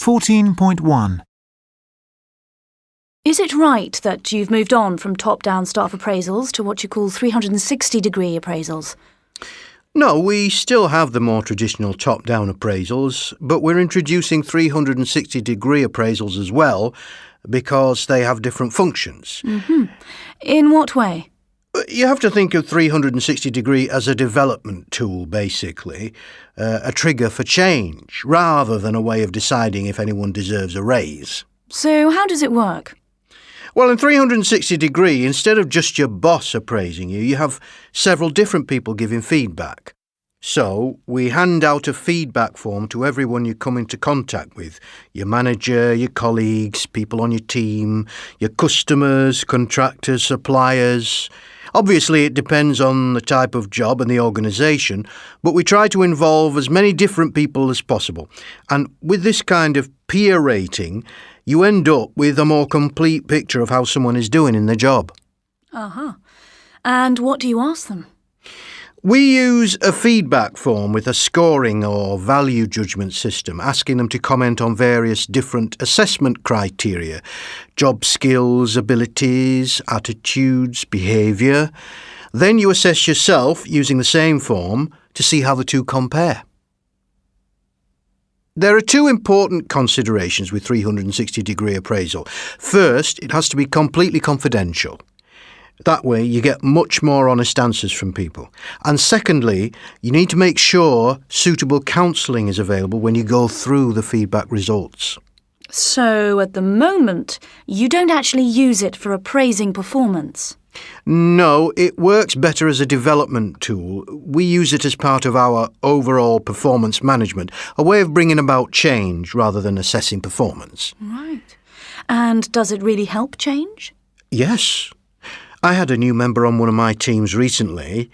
14.1. Is it right that you've moved on from top-down staff appraisals to what you call 360-degree appraisals? No, we still have the more traditional top-down appraisals, but we're introducing 360-degree appraisals as well because they have different functions. In what way? You have to think of 360-degree as a development tool, basically, a trigger for change, rather than a way of deciding if anyone deserves a raise. So how does it work? Well, in 360-degree, instead of just your boss appraising you, you have several different people giving feedback. So, we hand out a feedback form to everyone you come into contact with. Your manager, your colleagues, people on your team, your customers, contractors, suppliers. Obviously, it depends on the type of job and the organisation, but we try to involve as many different people as possible. And with this kind of peer rating, you end up with a more complete picture of how someone is doing in their job. And what do you ask them? We use a feedback form with a scoring or value judgment system, asking them to comment on various different assessment criteria: job skills, abilities, attitudes, behaviour. Then you assess yourself using the same form to see how the two compare. There are two important considerations with 360-degree appraisal. First, it has to be completely confidential. That way you get much more honest answers from people. And secondly, you need to make sure suitable counselling is available when you go through the feedback results. So, at the moment, you don't actually use it for appraising performance? No, it works better as a development tool. We use it as part of our overall performance management, a way of bringing about change rather than assessing performance. Right. And does it really help change? Yes. I had a new member on one of my teams recently.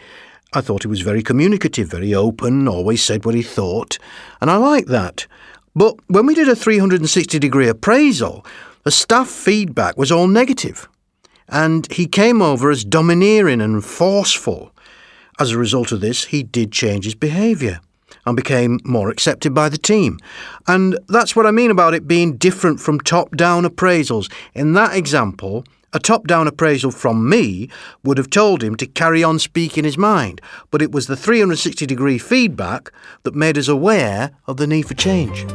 I thought he was very communicative, very open, always said what he thought, and I liked that. But when we did a 360-degree appraisal, the staff feedback was all negative, and he came over as domineering and forceful. As a result of this, he did change his behaviour and became more accepted by the team. And that's what I mean about it being different from top-down appraisals. In that example, a top-down appraisal from me would have told him to carry on speaking his mind, but it was the 360-degree feedback that made us aware of the need for change.